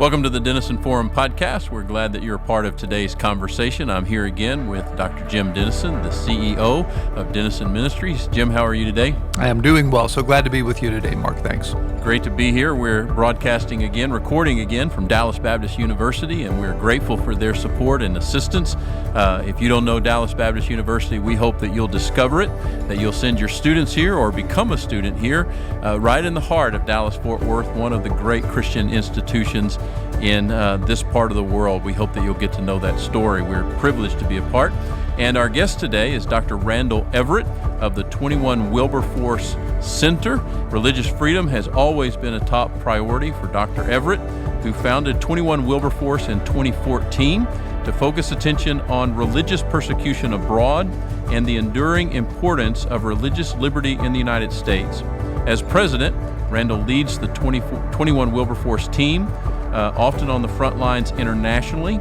Welcome to the Denison Forum podcast. We're glad that you're a part of today's conversation. I'm here again with Dr. Jim Denison, the CEO of Denison Ministries. Jim, how are you today? I am doing well. So glad to be with you today, Mark. Thanks. Great to be here. We're broadcasting again, recording again from Dallas Baptist University, and we're grateful for their support and assistance. If you don't know Dallas Baptist University, we hope that you'll discover it, that you'll send your students here or become a student here, right in the heart of Dallas-Fort Worth, one of the great Christian institutions in this part of the world. We hope that you'll get to know that story. We're privileged to be a part. And our guest today is Dr. Randel Everett of the 21 Wilberforce Center. Religious freedom has always been a top priority for Dr. Everett, who founded 21 Wilberforce in 2014 to focus attention on religious persecution abroad and the enduring importance of religious liberty in the United States. As president, Randel leads the 21 Wilberforce team, often on the front lines internationally.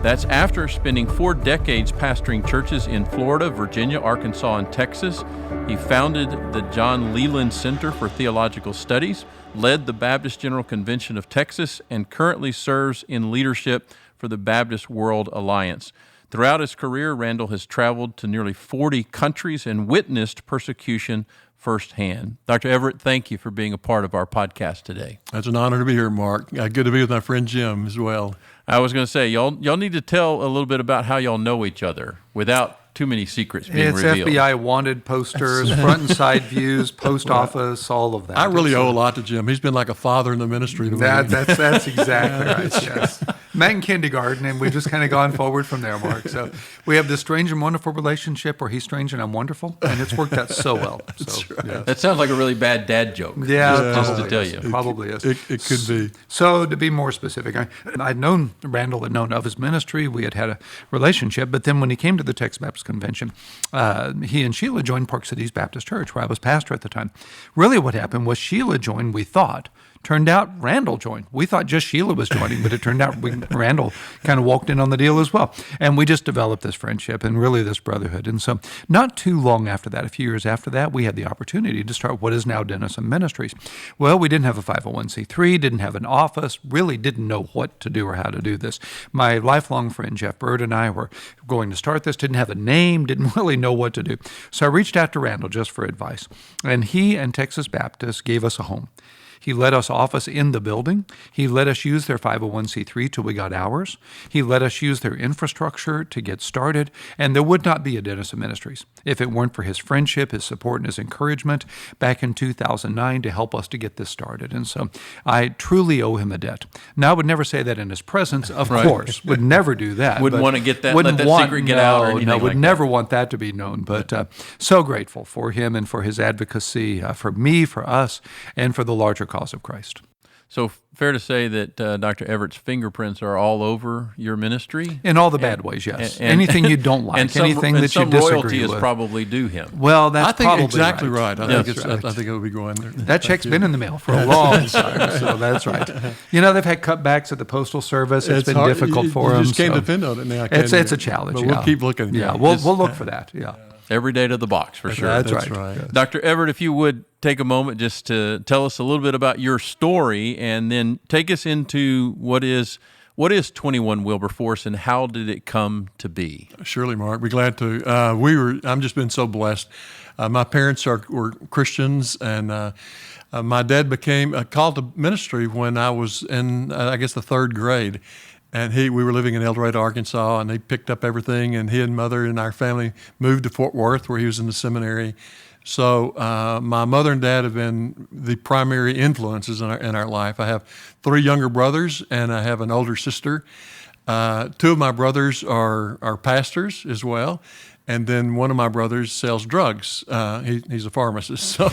That's after spending 4 decades pastoring churches in Florida, Virginia, Arkansas, and Texas. He founded the John Leland Center for Theological Studies, led the Baptist General Convention of Texas, and currently serves in leadership for the Baptist World Alliance. Throughout his career, Randel has traveled to nearly 40 countries and witnessed persecution firsthand. Dr. Everett, thank you for being a part of our podcast today. It's an honor to be here, Mark. Good to be with my friend Jim as well. I was going to say, y'all need to tell a little bit about how y'all know each other without too many secrets being revealed. It's FBI wanted posters, front and side views, post office, all of that. I really owe a lot to Jim. He's been like a father in the ministry to me. That's exactly right, yes. Met in kindergarten, and we've just kind of gone forward from there, Mark. So we have this strange and wonderful relationship where he's strange and I'm wonderful, and it's worked out so well. So, right. That sounds like a really bad dad joke. Yeah, just to tell you. It probably is. It could be. So to be more specific, I'd known Randel, had known of his ministry. We had a relationship, but then when he came to the Texas Baptist Convention, he and Sheila joined Park Cities Baptist Church, where I was pastor at the time. Really what happened was Sheila joined, we thought. Turned out Randel joined. We thought just Sheila was joining, but it turned out Randel kind of walked in on the deal as well. And we just developed this friendship and really this brotherhood. And so not too long after that, a few years after that, we had the opportunity to start what is now Denison Ministries. Well, we didn't have a 501c3, didn't have an office, really didn't know what to do or how to do this. My lifelong friend Jeff Bird and I were going to start this, didn't have a name, didn't really know what to do. So I reached out to Randel just for advice. And he and Texas Baptist gave us a home. He let us office in the building. He let us use their 501c3 till we got ours. He let us use their infrastructure to get started. And there would not be a Denison Ministries if it weren't for his friendship, his support, and his encouragement back in 2009 to help us to get this started. And so I truly owe him a debt. Now, I would never say that in his presence, of course. Would never do that. Wouldn't want to get that, let that secret get out or anything like that. Would never want that to be known. But so grateful for him and for his advocacy, for me, for us, and for the larger cause of Christ. So fair to say that Dr. Everett's fingerprints are all over your ministry? In all the bad ways, yes. Anything you don't like, anything that you disagree with. And some royalty is probably due him. Well, that's probably exactly right. I think right. it would be going there. That check's been in the mail for a long time, so that's right. You know, they've had cutbacks at the Postal Service. It's been hard. difficult for them. You just can't depend on it now. It's a challenge. But we'll keep looking. Yeah, we'll look for that. Yeah. Every day to the box, for sure. That's right. Yes. Dr. Everett, if you would take a moment just to tell us a little bit about your story and then take us into what is 21 Wilberforce and how did it come to be? Surely, Mark. Be glad to. I'm just been so blessed. My parents were Christians, and my dad became called to ministry when I was in, I guess, the 3rd grade. And we were living in El Dorado, Arkansas, and he picked up everything, and he and mother and our family moved to Fort Worth, where he was in the seminary. So my mother and dad have been the primary influences in our life. I have 3 younger brothers, and I have an older sister. 2 of my brothers are pastors as well. And then one of my brothers sells drugs. He's a pharmacist. So,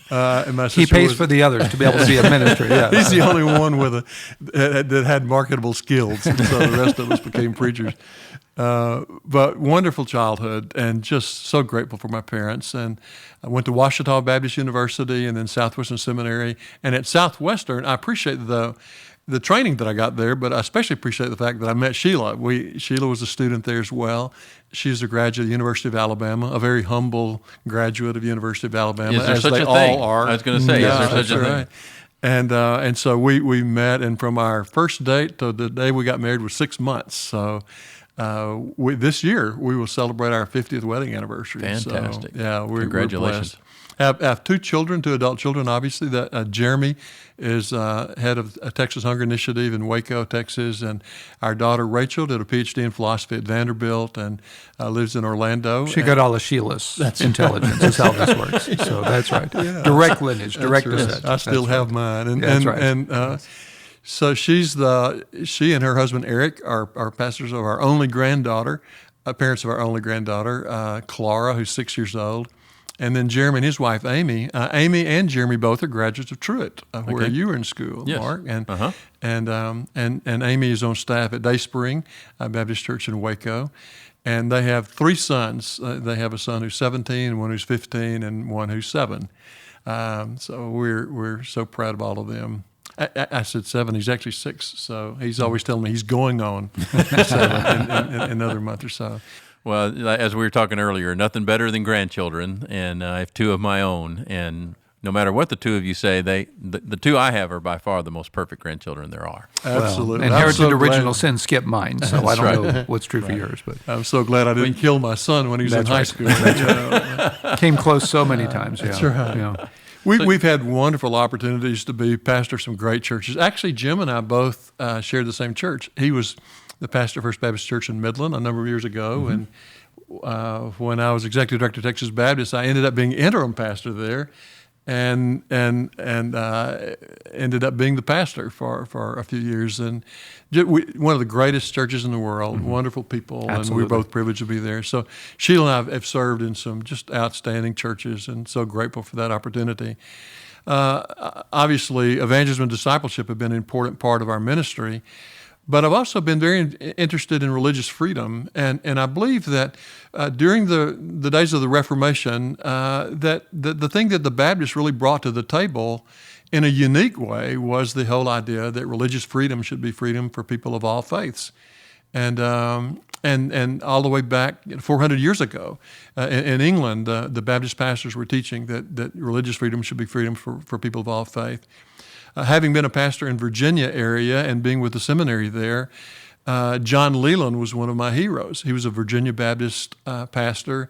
and my sister he pays for the others to be able to be a minister. Yeah. He's the only one that had marketable skills. And so the rest of us became preachers. But wonderful childhood, and just so grateful for my parents. And I went to Ouachita Baptist University and then Southwestern Seminary. And at Southwestern, I appreciate the training that I got there, but I especially appreciate the fact that I met Sheila. Sheila was a student there as well. She's a graduate of the University of Alabama, a very humble graduate of the University of Alabama, Is there as such they a thing? all are. I was going to say, is there such a thing? Right. And so we met, and from our first date to the day we got married was 6 months. So this year we will celebrate our 50th wedding anniversary. Fantastic. So, yeah, Congratulations. We're blessed. I have 2 children, 2 adult children, obviously. Jeremy is head of a Texas Hunger Initiative in Waco, Texas, and our daughter Rachel did a PhD in philosophy at Vanderbilt and lives in Orlando. She got all of Sheila's intelligence. That's how this works. So that's right. Yeah. Direct lineage, direct descent. I still have mine. That's right. So she and her husband Eric are pastors of our only granddaughter, parents of our only granddaughter, Clara, who's 6 years old. And then Jeremy and his wife, Amy. Amy and Jeremy both are graduates of Truett, where you were in school, yes. Mark. And Amy is on staff at Dayspring Baptist Church in Waco. And they have 3 sons. They have a son who's 17, one who's 15, and one who's 7. So we're so proud of all of them. I said 7. He's actually 6. So he's always telling me he's going on 7 in another month or so. Well, as we were talking earlier, nothing better than grandchildren, and I have 2 of my own. And no matter what the 2 of you say, the 2 I have are by far the most perfect grandchildren there are. Absolutely. Well, inherited original sin, skip mine. So That's I don't right. know what's true for yours, but I'm so glad I didn't kill my son when he was in high school. came close so many times. Yeah. That's right. Yeah. We've had wonderful opportunities to be pastor of some great churches. Actually, Jim and I both shared the same church. He was the pastor of First Baptist Church in Midland a number of years ago, and when I was executive director of Texas Baptist, I ended up being interim pastor there, and ended up being the pastor for a few years. And one of the greatest churches in the world, wonderful people, Absolutely. and we were both privileged to be there. So Sheila and I have served in some just outstanding churches, and so grateful for that opportunity. Obviously, evangelism and discipleship have been an important part of our ministry. But I've also been very interested in religious freedom, and I believe that during the days of the Reformation, that the thing that the Baptists really brought to the table in a unique way was the whole idea that religious freedom should be freedom for people of all faiths. And all the way back 400 years ago in England, the Baptist pastors were teaching that religious freedom should be freedom for people of all faith. Having been a pastor in Virginia area and being with the seminary there, John Leland was one of my heroes. He was a Virginia Baptist pastor,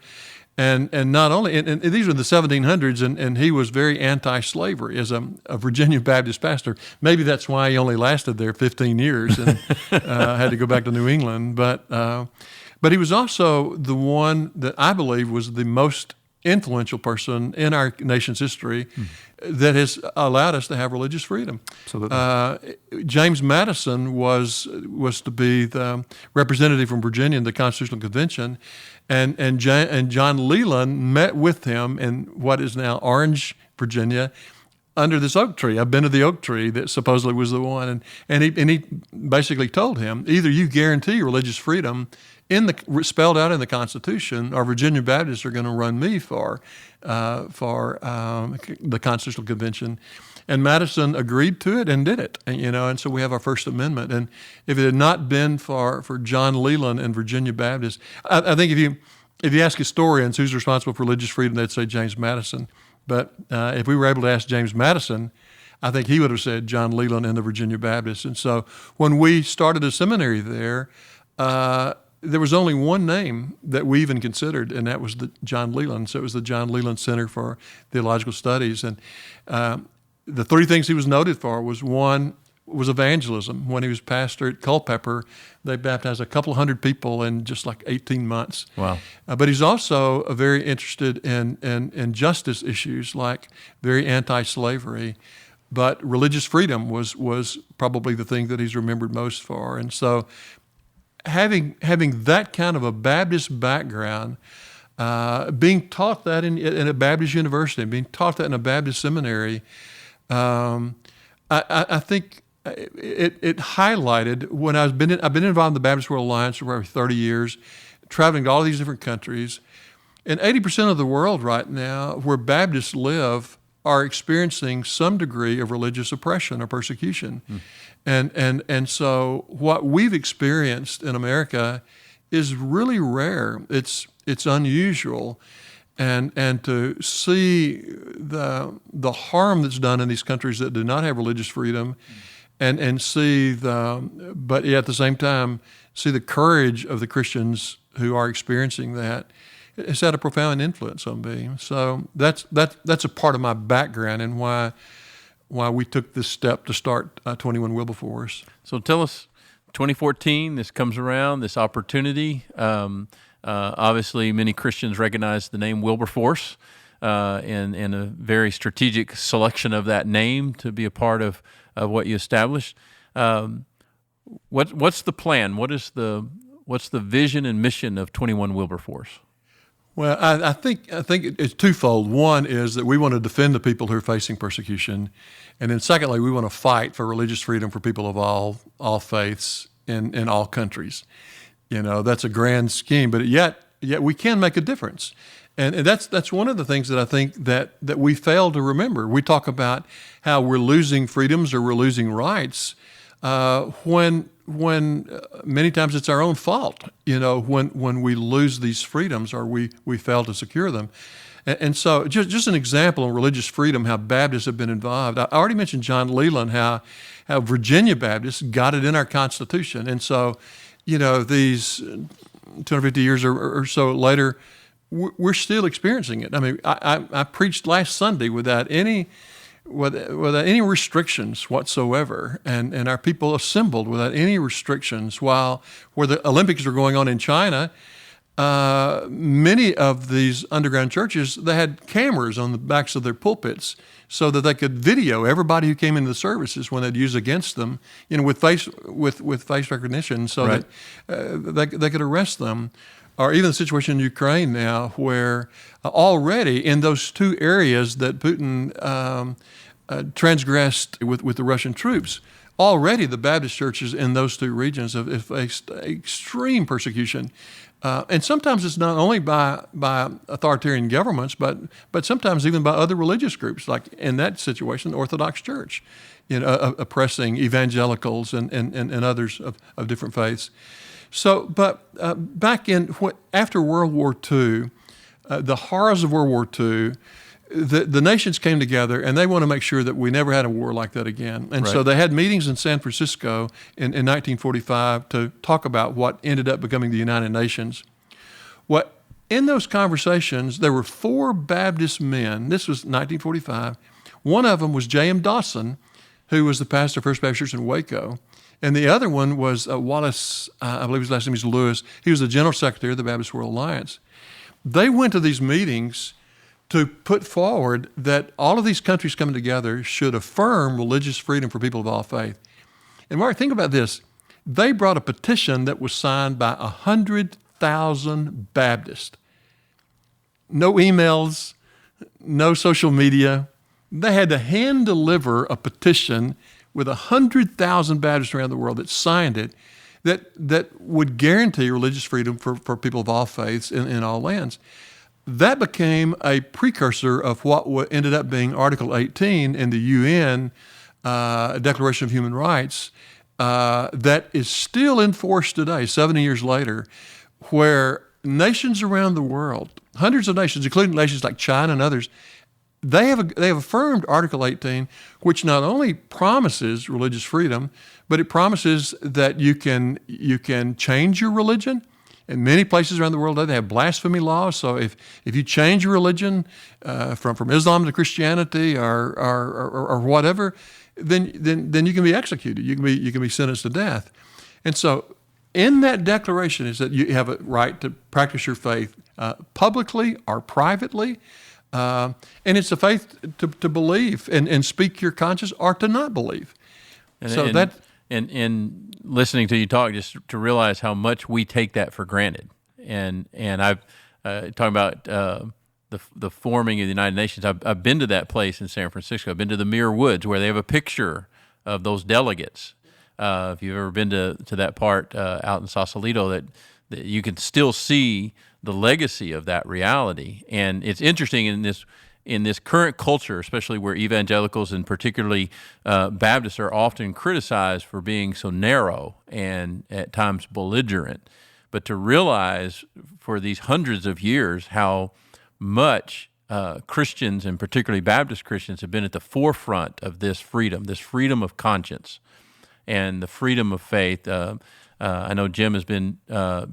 and not only, and these were in the 1700s, and he was very anti-slavery as a Virginia Baptist pastor. Maybe that's why he only lasted there 15 years and had to go back to New England. But he was also the one that I believe was the most influential person in our nation's history that has allowed us to have religious freedom. Absolutely. James Madison was to be the representative from Virginia in the Constitutional Convention, and John Leland met with him in what is now Orange, Virginia, under this oak tree. I've been to the oak tree that supposedly was the one, and he basically told him, either you guarantee religious freedom spelled out in the Constitution, or Virginia Baptists are going to run me for the Constitutional Convention. And Madison agreed to it and did it, and so we have our First Amendment. And if it had not been for John Leland and Virginia Baptists, I think if you ask historians who's responsible for religious freedom, they'd say James Madison. But if we were able to ask James Madison, I think he would have said John Leland and the Virginia Baptists. And so when we started a seminary there was only one name that we even considered, and that was John Leland. So it was the John Leland Center for Theological Studies. And the 3 things he was noted for was, one, was evangelism. When he was pastor at Culpeper, they baptized a couple hundred people in just like 18 months. Wow. But he's also very interested in justice issues, like very anti-slavery. But religious freedom was probably the thing that he's remembered most for. And so having that kind of a Baptist background, being taught that in a Baptist university, being taught that in a Baptist seminary, I think it highlighted when I've been involved in the Baptist World Alliance for over 30 years, traveling to all these different countries, and 80% of the world right now where Baptists live are experiencing some degree of religious oppression or persecution. And so what we've experienced in America is really rare. It's unusual. and to see the harm that's done in these countries that do not have religious freedom, and see but at the same time see the courage of the Christians who are experiencing that. It's had a profound influence on me. So that's a part of my background and why we took this step to start 21 Wilberforce. So tell us, 2014, this comes around, this opportunity. Obviously, many Christians recognize the name Wilberforce and a very strategic selection of that name to be a part of what you established. What's the plan? What's the vision and mission of 21 Wilberforce? Well, I think it's twofold. One is that we want to defend the people who are facing persecution, and then secondly, we want to fight for religious freedom for people of all faiths in all countries. That's a grand scheme, but yet we can make a difference, and that's one of the things that I think that we fail to remember. We talk about how we're losing freedoms or we're losing rights when many times it's our own fault, when we lose these freedoms or we fail to secure them. And so just an example on religious freedom, how Baptists have been involved. I already mentioned John Leland, how Virginia Baptists got it in our Constitution. And so, these 250 years or so later, we're still experiencing it. I mean, I preached last Sunday without any restrictions whatsoever, and our people assembled without any restrictions where the Olympics were going on in China. Many of these underground churches, they had cameras on the backs of their pulpits so that they could video everybody who came into the services when they'd use against them, with face recognition, so right. that they could arrest them. Or even the situation in Ukraine now, where already in those two areas that Putin transgressed with the Russian troops, already the Baptist churches in those two regions have faced extreme persecution. And sometimes it's not only by authoritarian governments, but sometimes even by other religious groups, like in that situation, the Orthodox Church, oppressing evangelicals and others of different faiths. So, but after World War II, the horrors of World War II, the nations came together and they want to make sure that we never had a war like that again. And so they had meetings in San Francisco in 1945 to talk about what ended up becoming the United Nations. In those conversations, there were 4 Baptist men. This was 1945. One of them was J.M. Dawson, who was the pastor of First Baptist Church in Waco. And the other one was Wallace, I believe his last name is Lewis. He was the General Secretary of the Baptist World Alliance. They went to these meetings to put forward that all of these countries coming together should affirm religious freedom for people of all faith. And Mark, think about this. They brought a petition that was signed by 100,000 Baptists. No emails, no social media. They had to hand deliver a petition with 100,000 Baptists around the world that signed it, that would guarantee religious freedom for people of all faiths in all lands. That became a precursor of what ended up being Article 18 in the UN Declaration of Human Rights that is still in force today, 70 years later, where nations around the world, hundreds of nations, including nations like China and others, they have affirmed Article 18, which not only promises religious freedom, but it promises that you can change your religion. In many places around the world, they have blasphemy laws. So if you change your religion from Islam to Christianity or whatever, then you can be executed. You can be sentenced to death. And so in that declaration is that you have a right to practice your faith publicly or privately. And it's a faith to believe and speak your conscience or to not believe. And listening to you talk, just to realize how much we take that for granted. And I've talking about the forming of the United Nations. I've been to that place in San Francisco. I've been to the Muir Woods where they have a picture of those delegates. If you've ever been to that part out in Sausalito, that you can still see the legacy of that reality. And it's interesting in this current culture, especially where evangelicals and particularly Baptists are often criticized for being so narrow and at times belligerent, but to realize for these hundreds of years how much Christians, and particularly Baptist Christians, have been at the forefront of this freedom of conscience and the freedom of faith. I know Jim has been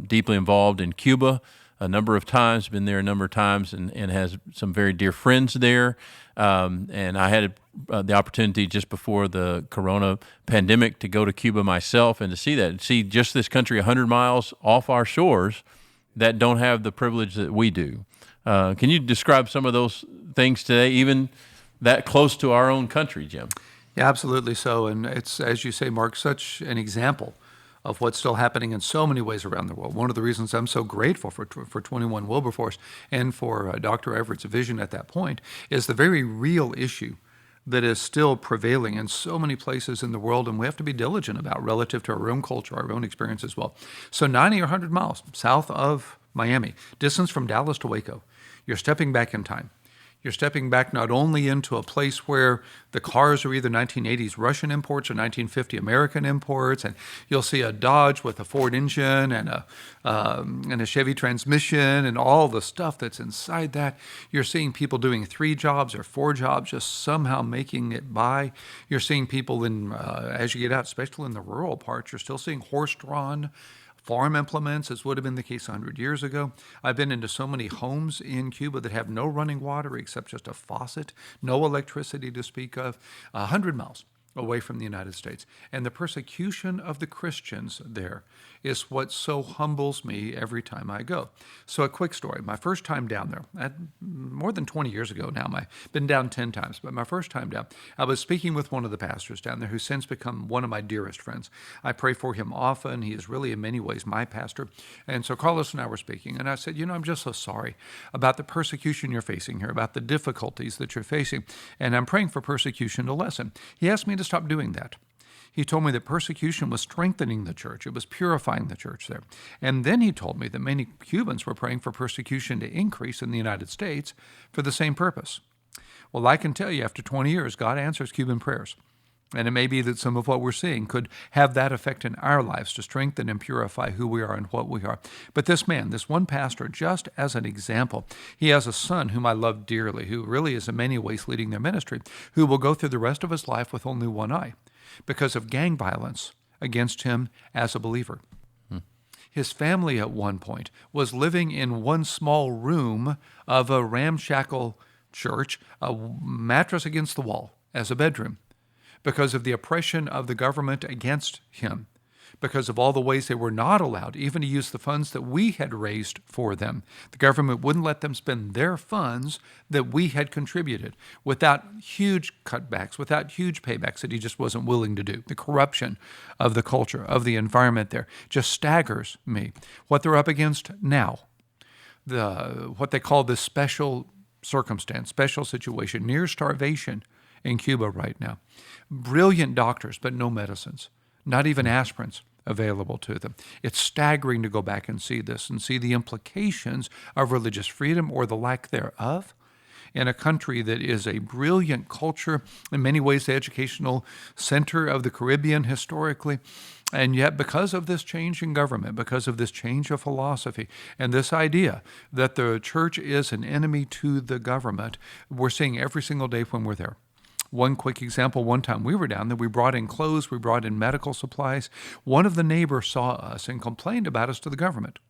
deeply involved in Cuba a number of times, been there a number of times, and has some very dear friends there. And I had the opportunity just before the corona pandemic to go to Cuba myself and to see that, and see just this country 100 miles off our shores that don't have the privilege that we do. Can you describe some of those things today, even that close to our own country, Jim? Yeah, absolutely so. And it's, as you say, Mark, such an example of what's still happening in so many ways around the world. One of the reasons I'm so grateful for 21 Wilberforce and for Dr. Everett's vision at that point is the very real issue that is still prevailing in so many places in the world, and we have to be diligent about relative to our own culture, our own experience as well. So 90 or 100 miles south of Miami, distance from Dallas to Waco, you're stepping back in time. You're stepping back not only into a place where the cars are either 1980s Russian imports or 1950 American imports, and you'll see a Dodge with a Ford engine and a Chevy transmission and all the stuff that's inside that. You're seeing people doing 3 jobs or 4 jobs, just somehow making it by. You're seeing people as you get out, especially in the rural parts, you're still seeing horse-drawn farm implements, as would have been the case 100 years ago. I've been into so many homes in Cuba that have no running water except just a faucet, no electricity to speak of, 100 miles away from the United States. And the persecution of the Christians there is what so humbles me every time I go. So a quick story. My first time down there, more than 20 years ago now, I've been down 10 times, but my first time down, I was speaking with one of the pastors down there who's since become one of my dearest friends. I pray for him often. He is really in many ways my pastor. And so Carlos and I were speaking, and I said, I'm just so sorry about the persecution you're facing here, about the difficulties that you're facing, and I'm praying for persecution to lessen. He asked me to stop doing that. He told me that persecution was strengthening the church. It was purifying the church there. And then he told me that many Cubans were praying for persecution to increase in the United States for the same purpose. Well, I can tell you, after 20 years, God answers Cuban prayers. And it may be that some of what we're seeing could have that effect in our lives to strengthen and purify who we are and what we are. But this man, this one pastor, just as an example, he has a son whom I love dearly, who really is in many ways leading their ministry, who will go through the rest of his life with only one eye because of gang violence against him as a believer. His family at one point was living in one small room of a ramshackle church, a mattress against the wall as a bedroom, because of the oppression of the government against him, because of all the ways they were not allowed even to use the funds that we had raised for them. The government wouldn't let them spend their funds that we had contributed without huge cutbacks, without huge paybacks that he just wasn't willing to do. The corruption of the culture, of the environment there, just staggers me. What they're up against now, what they call this special circumstance, special situation, near starvation in Cuba right now. Brilliant doctors, but no medicines, not even aspirins available to them. It's staggering to go back and see this and see the implications of religious freedom or the lack thereof in a country that is a brilliant culture, in many ways the educational center of the Caribbean historically. And yet, because of this change in government, because of this change of philosophy, and this idea that the church is an enemy to the government, we're seeing every single day when we're there. One quick example, one time we were down there, we brought in clothes, we brought in medical supplies. One of the neighbors saw us and complained about us to the government.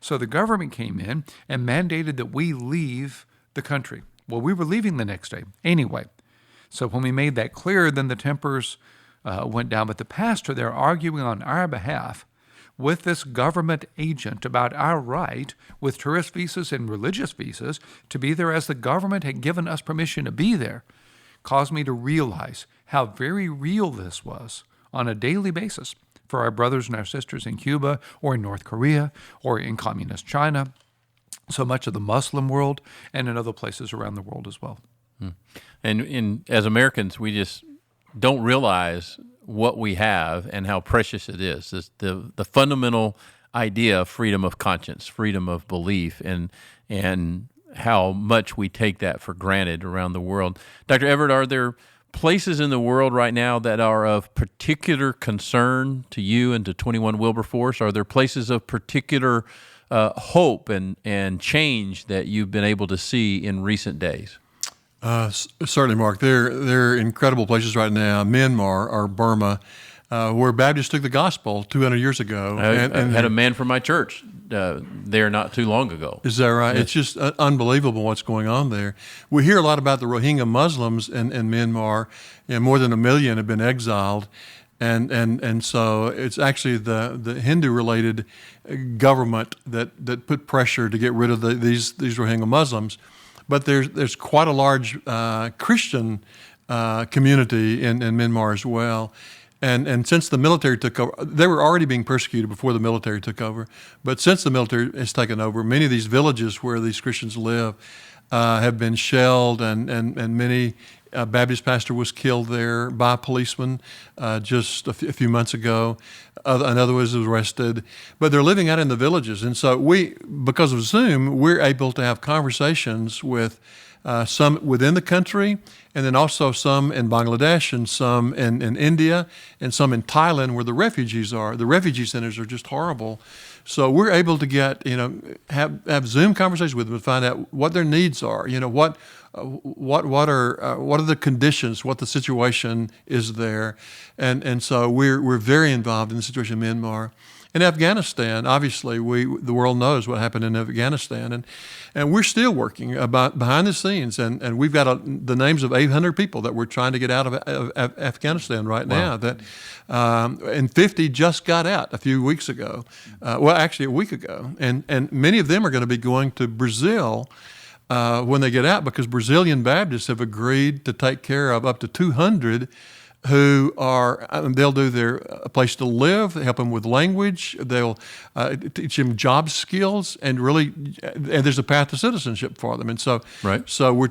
So the government came in and mandated that we leave the country. Well, we were leaving the next day anyway. So when we made that clear, then the tempers went down. But the pastor there arguing on our behalf with this government agent about our right with tourist visas and religious visas to be there as the government had given us permission to be there caused me to realize how very real this was on a daily basis for our brothers and our sisters in Cuba or in North Korea or in communist China, so much of the Muslim world, and in other places around the world as well. And as Americans, we just don't realize what we have and how precious it is. The fundamental idea of freedom of conscience, freedom of belief, and how much we take that for granted around the world. Dr. Everett, are there places in the world right now that are of particular concern to you and to 21 Wilberforce? Are there places of particular hope and change that you've been able to see in recent days? Certainly, Mark. They're incredible places right now. Myanmar or Burma, where Baptists took the gospel 200 years ago. I had a man from my church there not too long ago. Is that right? Yes. It's just unbelievable what's going on there. We hear a lot about the Rohingya Muslims in Myanmar. More than 1 million have been exiled. And so it's actually the Hindu-related government that put pressure to get rid of these Rohingya Muslims. But there's quite a large Christian community in Myanmar as well. And since the military took over, they were already being persecuted before the military took over. But since the military has taken over, many of these villages where these Christians live have been shelled, and many Baptist pastor was killed there by a policeman just a few months ago. Another was arrested. But they're living out in the villages. And so because of Zoom, we're able to have conversations with some within the country, and then also some in Bangladesh, and some in India, and some in Thailand where the refugees are. The refugee centers are just horrible. So we're able to get, have Zoom conversations with them and find out what their needs are. What are the conditions, what the situation is there, and so we're very involved in the situation in Myanmar. In Afghanistan, obviously, the world knows what happened in Afghanistan, and we're still working behind the scenes, and we've got the names of 800 people that we're trying to get out of Afghanistan right now. That and 50 just got out a few weeks ago. Actually, a week ago, and many of them are going to be going to Brazil when they get out, because Brazilian Baptists have agreed to take care of up to 200 who they'll do a place to live, help them with language, they'll teach them job skills, and there's a path to citizenship for them. And so, right. So we're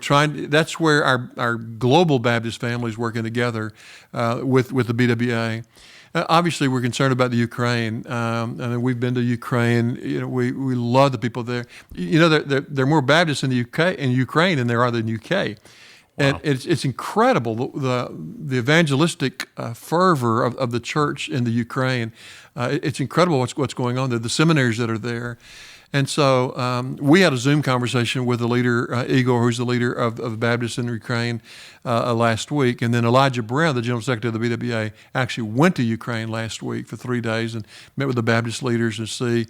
that's where our global Baptist family is working together with the BWA. Obviously, we're concerned about the Ukraine. I mean, we've been to Ukraine. We love the people there. There are more Baptists in Ukraine than there are in the UK. Wow. And it's incredible, the evangelistic fervor of the church in the Ukraine. It's incredible what's going on there, the seminaries that are there. And so we had a Zoom conversation with the leader, Igor, who's the leader of the Baptists in Ukraine last week. And then Elijah Brown, the General Secretary of the BWA, actually went to Ukraine last week for 3 days and met with the Baptist leaders and see.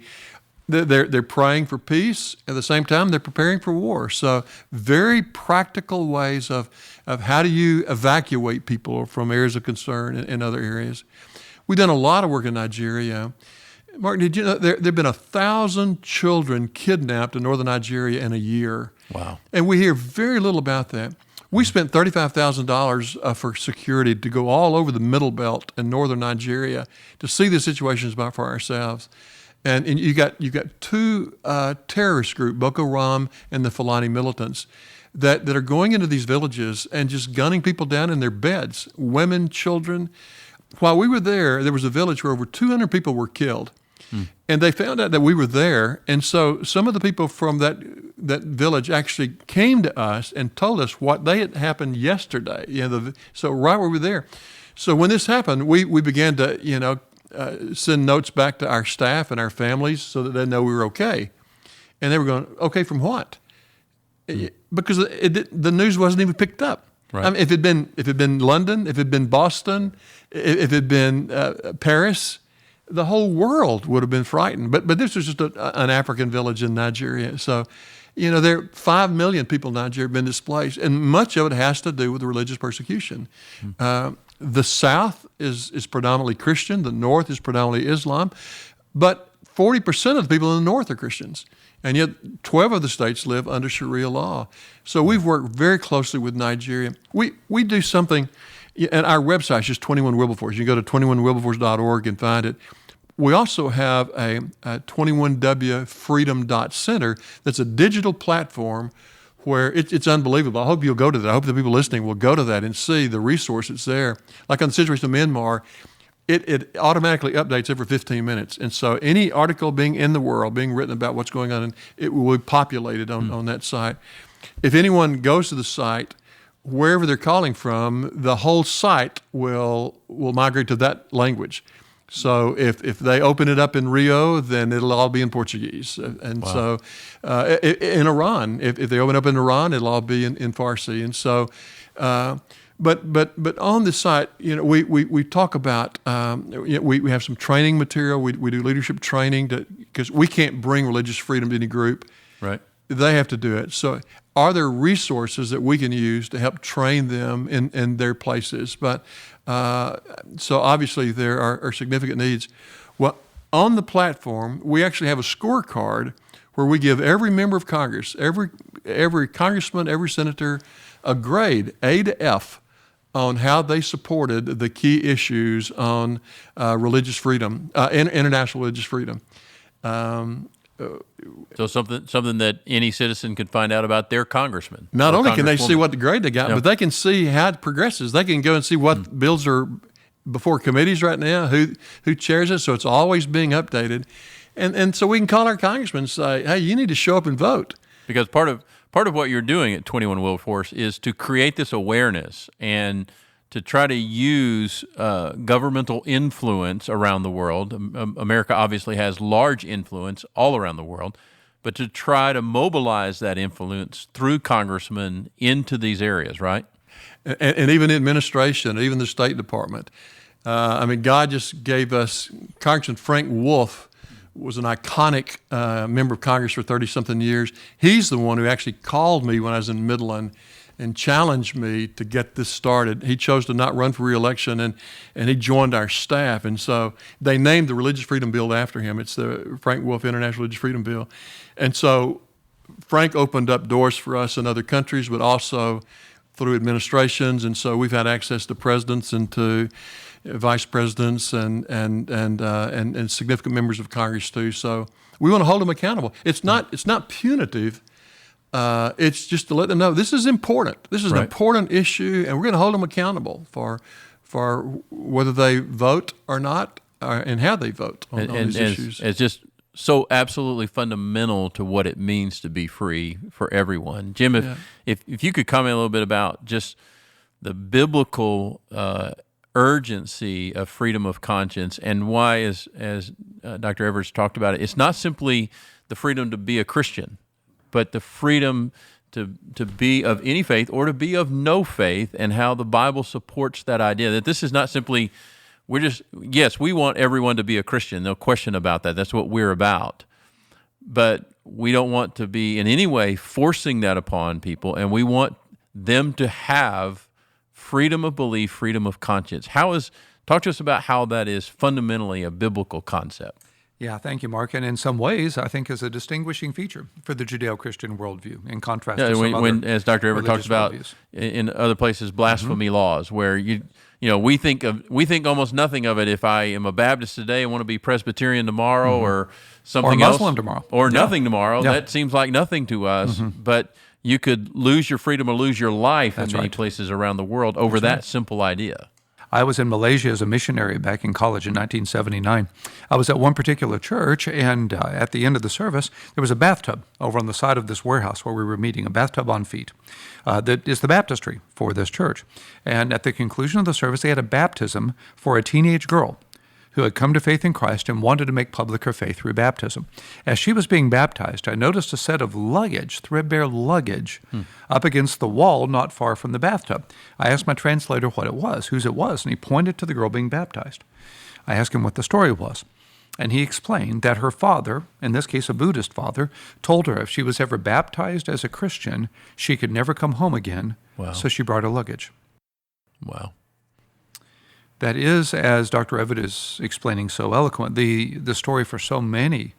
They're praying for peace. At the same time, they're preparing for war. So very practical ways of how do you evacuate people from areas of concern in other areas. We've done a lot of work in Nigeria. Mark, did you know there have been 1,000 children kidnapped in northern Nigeria in a year? Wow. And we hear very little about that. We spent $35,000 for security to go all over the Middle Belt in northern Nigeria to see the situations for ourselves. And you got two terrorist groups, Boko Haram and the Fulani militants, that are going into these villages and just gunning people down in their beds, women, children. While we were there was a village where over 200 people were killed. And they found out that we were there. And so some of the people from that village actually came to us and told us what they had happened yesterday. So right where we were there. So when this happened, we began to, send notes back to our staff and our families so that they know we were okay. And they were going, okay from what? Because the news wasn't even picked up. Right. I mean, if it had been London, if it had been Boston, if it had been Paris, the whole world would have been frightened. But this was just an African village in Nigeria. So, there are 5 million people in Nigeria have been displaced, and much of it has to do with the religious persecution. The South is predominantly Christian. The North is predominantly Islam. But 40% of the people in the North are Christians. And yet 12 of the states live under Sharia law. So we've worked very closely with Nigeria. We do something, and our website is just 21 Wilberforce. You can go to 21wilberforce.org and find it. We also have a 21wfreedom.center that's a digital platform where it's unbelievable. I hope you'll go to that. I hope the people listening will go to that and see the resource that's there. Like on the situation of Myanmar, it automatically updates every 15 minutes. And so any article being in the world, being written about what's going on, it will be populated on that site. If anyone goes to the site, wherever they're calling from, the whole site will migrate to that language. So if they open it up in Rio, then it'll all be in Portuguese. And so in Iran, if they open up in Iran, it'll all be in Farsi. And so, but on the site, we talk about, we have some training material. We do leadership training because we can't bring religious freedom to any group. Right. They have to do it. So are there resources that we can use to help train them in their places? But so obviously there are significant needs. Well, on the platform, we actually have a scorecard where we give every member of Congress, every congressman, every senator, a grade, A to F, on how they supported the key issues on religious freedom, international religious freedom. So something that any citizen could find out about their congressman. Not only can they see what the grade they got, but they can see how it progresses. They can go and see what bills are before committees right now, who chairs it. So it's always being updated, and so we can call our congressman and say, "Hey, you need to show up and vote." Because part of what you're doing at 21 Wilberforce is to create this awareness and to try to use governmental influence around the world. America obviously has large influence all around the world, but to try to mobilize that influence through congressmen into these areas, right? And even administration, even the State Department. God just gave us, Congressman Frank Wolf was an iconic member of Congress for 30-something years. He's the one who actually called me when I was in Midland and challenged me to get this started. He chose to not run for re-election, and he joined our staff. And so they named the Religious Freedom Bill after him. It's the Frank Wolf International Religious Freedom Bill. And so Frank opened up doors for us in other countries, but also through administrations. And so we've had access to presidents and to vice presidents and significant members of Congress too. So we want to hold them accountable. It's not punitive. It's just to let them know this is important. This is an important issue, and we're going to hold them accountable for whether they vote or not, and how they vote on these issues. It's just so absolutely fundamental to what it means to be free for everyone. Jim, if you could comment a little bit about just the biblical urgency of freedom of conscience and why, as Dr. Everett's talked about it, it's not simply the freedom to be a Christian, but the freedom to be of any faith or to be of no faith, and how the Bible supports that idea that this is not simply, yes, we want everyone to be a Christian, no question about that. That's what we're about. But we don't want to be in any way forcing that upon people, and we want them to have freedom of belief, freedom of conscience. Talk to us about how that is fundamentally a biblical concept. Yeah, thank you, Mark. And in some ways, I think is a distinguishing feature for the Judeo-Christian worldview, in contrast to some other as Dr. Everett talks about worldviews. In other places, blasphemy laws, where we think almost nothing of it if I am a Baptist today and want to be Presbyterian tomorrow, or something else, or Muslim tomorrow, or nothing tomorrow. Yeah. That seems like nothing to us, but you could lose your freedom or lose your life in many places around the world over that simple idea. I was in Malaysia as a missionary back in college in 1979. I was at one particular church, and at the end of the service, there was a bathtub over on the side of this warehouse where we were meeting, a bathtub on feet. That is the baptistry for this church. And at the conclusion of the service, they had a baptism for a teenage girl who had come to faith in Christ and wanted to make public her faith through baptism. As she was being baptized, I noticed a set of luggage, threadbare luggage, up against the wall not far from the bathtub. I asked my translator what it was, whose it was, and he pointed to the girl being baptized. I asked him what the story was, and he explained that her father, in this case a Buddhist father, told her if she was ever baptized as a Christian, she could never come home again, so she brought her luggage. Wow. That is, as Dr. Everett is explaining so eloquent, the story for so many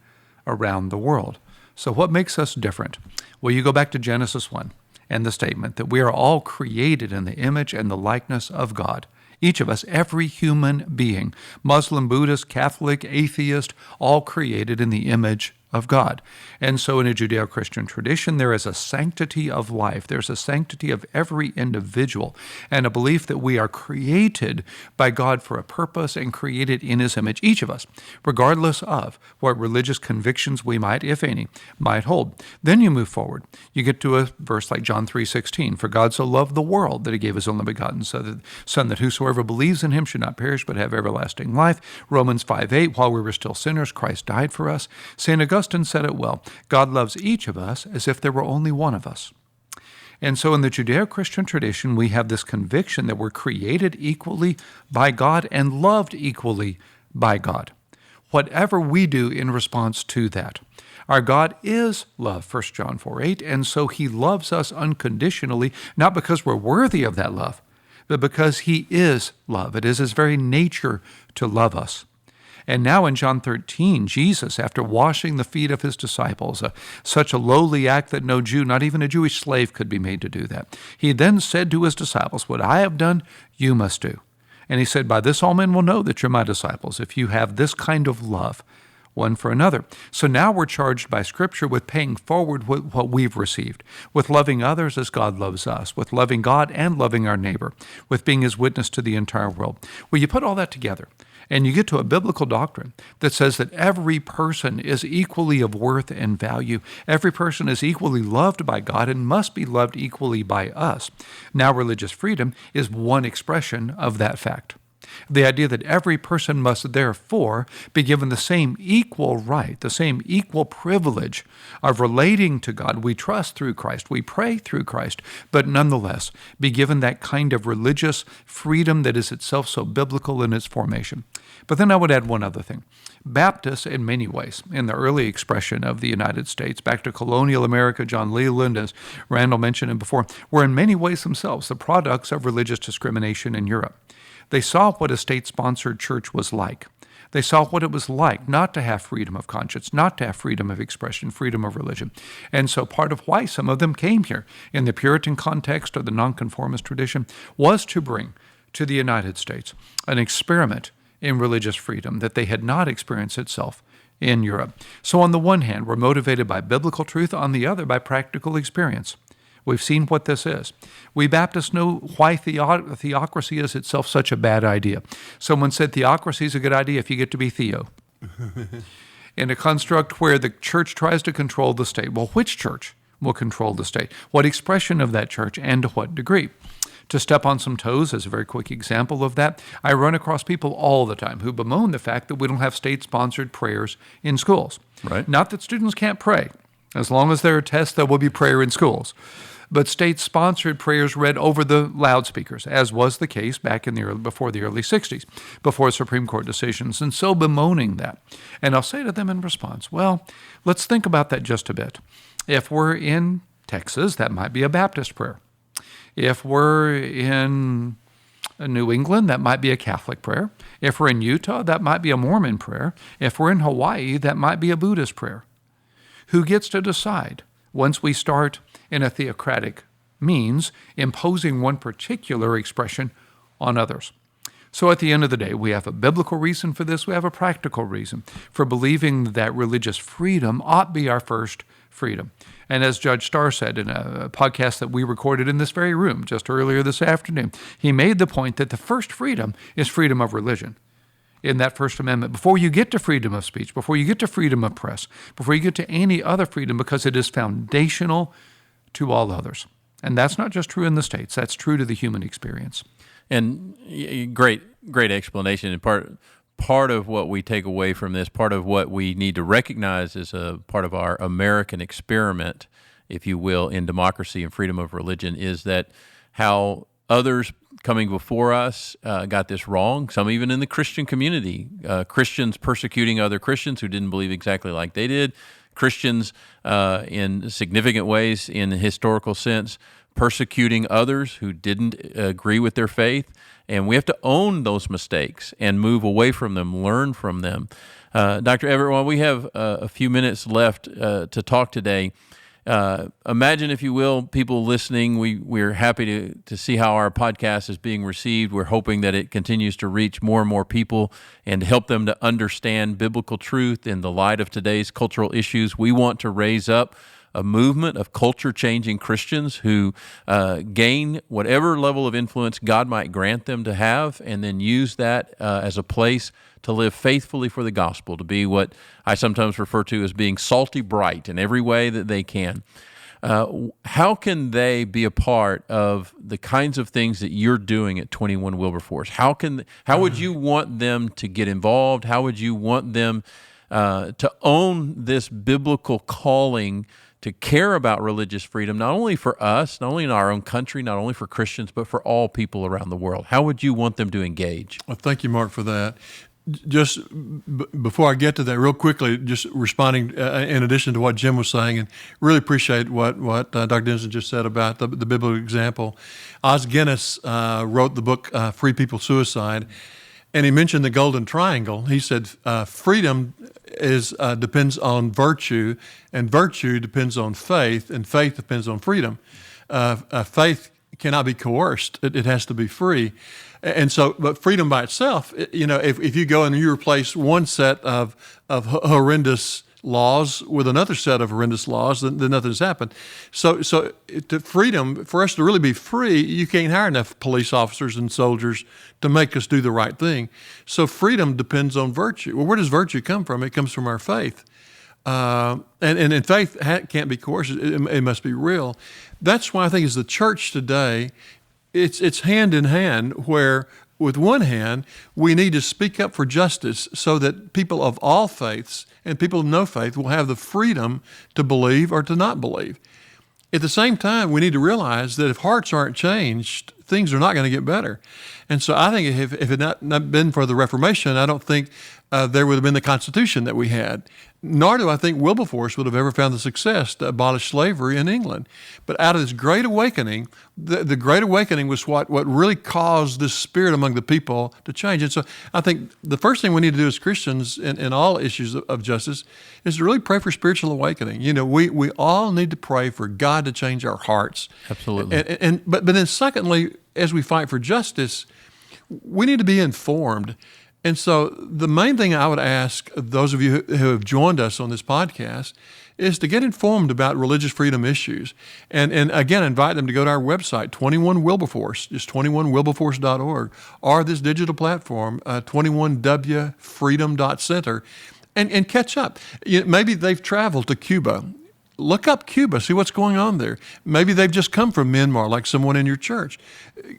around the world. So what makes us different? Well, you go back to Genesis 1 and the statement that we are all created in the image and the likeness of God. Each of us, every human being, Muslim, Buddhist, Catholic, atheist, all created in the image of God. And so in a Judeo-Christian tradition, there is a sanctity of life. There's a sanctity of every individual and a belief that we are created by God for a purpose and created in His image, each of us, regardless of what religious convictions we might, if any, might hold. Then you move forward. You get to a verse like John 3:16, "For God so loved the world that He gave His only begotten Son, that whosoever believes in Him should not perish but have everlasting life." Romans 5:8, "While we were still sinners, Christ died for us." St. Augustine said it well, God loves each of us as if there were only one of us. And so in the Judeo-Christian tradition, we have this conviction that we're created equally by God and loved equally by God. Whatever we do in response to that, our God is love, 1 John 4:8, and so He loves us unconditionally, not because we're worthy of that love, but because He is love. It is His very nature to love us. And now in John 13, Jesus, after washing the feet of His disciples, such a lowly act that no Jew, not even a Jewish slave, could be made to do that, He then said to His disciples, "What I have done, you must do." And He said, "By this all men will know that you're my disciples, if you have this kind of love one for another." So now we're charged by Scripture with paying forward what we've received, with loving others as God loves us, with loving God and loving our neighbor, with being His witness to the entire world. Well, you put all that together, and you get to a biblical doctrine that says that every person is equally of worth and value. Every person is equally loved by God and must be loved equally by us. Now, religious freedom is one expression of that fact. The idea that every person must therefore be given the same equal right, the same equal privilege of relating to God. We trust through Christ, we pray through Christ, but nonetheless be given that kind of religious freedom that is itself so biblical in its formation. But then I would add one other thing. Baptists, in many ways, in the early expression of the United States, back to colonial America, John Leland, as Randel mentioned it before, were in many ways themselves the products of religious discrimination in Europe. They saw what a state-sponsored church was like. They saw what it was like not to have freedom of conscience, not to have freedom of expression, freedom of religion. And so part of why some of them came here in the Puritan context or the nonconformist tradition was to bring to the United States an experiment in religious freedom that they had not experienced itself in Europe. So on the one hand, we're motivated by biblical truth, on the other by practical experience. We've seen what this is. We Baptists know why theocracy is itself such a bad idea. Someone said theocracy is a good idea if you get to be Theo. In a construct where the church tries to control the state. Well, which church will control the state? What expression of that church and to what degree? To step on some toes is a very quick example of that. I run across people all the time who bemoan the fact that we don't have state-sponsored prayers in schools. Right. Not that students can't pray. As long as there are tests, there will be prayer in schools. But state-sponsored prayers read over the loudspeakers, as was the case back in before the early 60s, before Supreme Court decisions, and so bemoaning that. And I'll say to them in response, well, let's think about that just a bit. If we're in Texas, that might be a Baptist prayer. If we're in New England, that might be a Catholic prayer. If we're in Utah, that might be a Mormon prayer. If we're in Hawaii, that might be a Buddhist prayer. Who gets to decide once we start in a theocratic means imposing one particular expression on others? So at the end of the day, we have a biblical reason for this. We have a practical reason for believing that religious freedom ought be our first freedom. And as Judge Starr said in a podcast that we recorded in this very room just earlier this afternoon, he made the point that the first freedom is freedom of religion. In that First Amendment, before you get to freedom of speech, before you get to freedom of press, before you get to any other freedom, because it is foundational to all others. And that's not just true in the states, that's true to the human experience. And great explanation. And part of what we take away from this, part of what we need to recognize as a part of our American experiment, if you will, in democracy and freedom of religion, is that how others coming before us got this wrong, some even in the Christian community, Christians persecuting other Christians who didn't believe exactly like they did, Christians in significant ways in the historical sense, persecuting others who didn't agree with their faith. And we have to own those mistakes and move away from them, learn from them. Dr. Everett, while we have a few minutes left to talk today, Imagine, if you will, people listening, we're happy to see how our podcast is being received. We're hoping that it continues to reach more and more people and help them to understand biblical truth in the light of today's cultural issues. We want to raise up a movement of culture-changing Christians who gain whatever level of influence God might grant them to have, and then use that as a place to live faithfully for the gospel, to be what I sometimes refer to as being salty bright in every way that they can. How can they be a part of the kinds of things that you're doing at 21 Wilberforce? How would you want them to get involved? How would you want them to own this biblical calling to care about religious freedom, not only for us, not only in our own country, not only for Christians, but for all people around the world? How would you want them to engage? Well, thank you, Mark, for that. Just before I get to that, real quickly, just responding in addition to what Jim was saying, and really appreciate what Dr. Denison just said about the biblical example. Os Guinness wrote the book Free People Suicide, and he mentioned the Golden Triangle. He said freedom depends on virtue, and virtue depends on faith, and faith depends on freedom. Faith cannot be coerced; it has to be free. And so, but freedom by itself, if you go and you replace one set of horrendous laws with another set of horrendous laws, then nothing's happened. So to freedom, for us to really be free, you can't hire enough police officers and soldiers to make us do the right thing. So freedom depends on virtue. Well, where does virtue come from? It comes from our faith. And faith can't be coerced. It must be real. That's why I think as the church today, it's hand in hand, where with one hand, we need to speak up for justice so that people of all faiths and people of no faith will have the freedom to believe or to not believe. At the same time, we need to realize that if hearts aren't changed, things are not going to get better. And so I think if it had not been for the Reformation, I don't think there would have been the Constitution that we had. Nor do I think Wilberforce would have ever found the success to abolish slavery in England. But out of this Great Awakening, the Great Awakening was what really caused this spirit among the people to change. And so I think the first thing we need to do as Christians in all issues of justice is to really pray for spiritual awakening. We all need to pray for God to change our hearts. Absolutely. But then secondly, as we fight for justice, we need to be informed. And so the main thing I would ask those of you who have joined us on this podcast is to get informed about religious freedom issues. And again, invite them to go to our website, 21 Wilberforce, just 21wilberforce.org, or this digital platform, 21wfreedom.center, and catch up. Maybe they've traveled to Cuba. Look up Cuba, see what's going on there. Maybe they've just come from Myanmar, like someone in your church.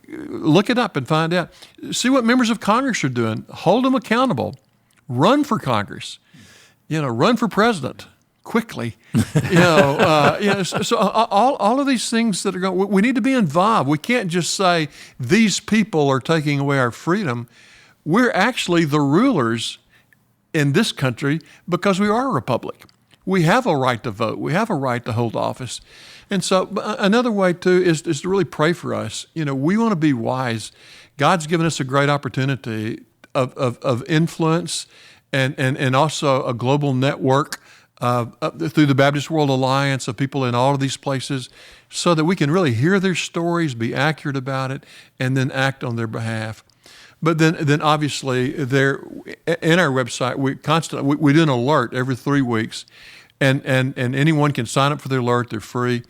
Look it up and find out. See what members of Congress are doing. Hold them accountable. Run for Congress. Run for president quickly. So all of these things that are going, we need to be involved. We can't just say these people are taking away our freedom. We're actually the rulers in this country because we are a republic. We have a right to vote. We have a right to hold office. And so another way, too, is to really pray for us. We want to be wise. God's given us a great opportunity of influence and also a global network through the Baptist World Alliance of people in all of these places so that we can really hear their stories, be accurate about it, and then act on their behalf. But then obviously there in our website we do an alert every 3 weeks, and anyone can sign up for the alert. They're free,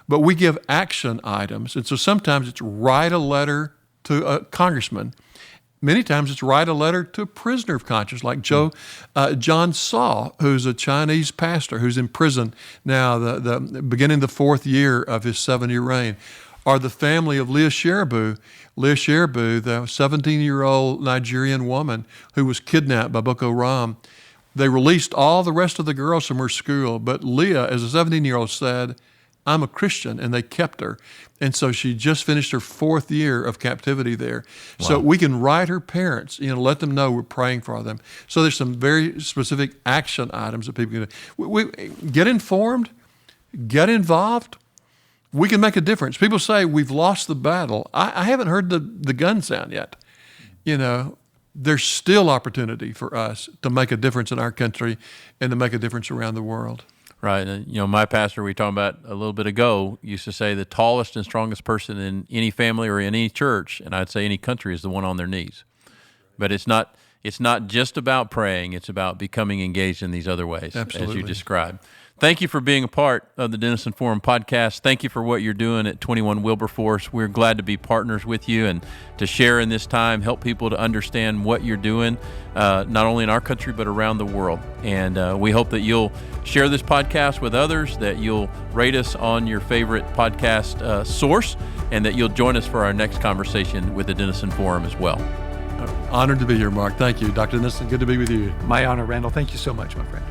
but we give action items, and so sometimes it's write a letter to a congressman. Many times it's write a letter to a prisoner of conscience, like John Saw, who's a Chinese pastor who's in prison now, the beginning the 4th year of his 7-year reign. Or the family of Leah Sheribu, the 17-year-old Nigerian woman who was kidnapped by Boko Haram. They released all the rest of the girls from her school, but Leah, as a 17-year-old, said, "I'm a Christian," and they kept her. And so she just finished her 4th year of captivity there. Wow. So we can write her parents, let them know we're praying for them. So there's some very specific action items that people can do. We get informed, get involved. We can make a difference. People say we've lost the battle. I haven't heard the gun sound yet. There's still opportunity for us to make a difference in our country and to make a difference around the world. Right. My pastor we were talking about a little bit ago used to say the tallest and strongest person in any family or in any church, and I'd say any country, is the one on their knees. But it's not just about praying. It's about becoming engaged in these other ways, Absolutely. as you described. Thank you for being a part of the Denison Forum podcast. Thank you for what you're doing at 21 Wilberforce. We're glad to be partners with you and to share in this time, help people to understand what you're doing, not only in our country, but around the world. And we hope that you'll share this podcast with others, that you'll rate us on your favorite podcast source, and that you'll join us for our next conversation with the Denison Forum as well. Honored to be here, Mark. Thank you. Dr. Denison, good to be with you. My honor, Randall. Thank you so much, my friend.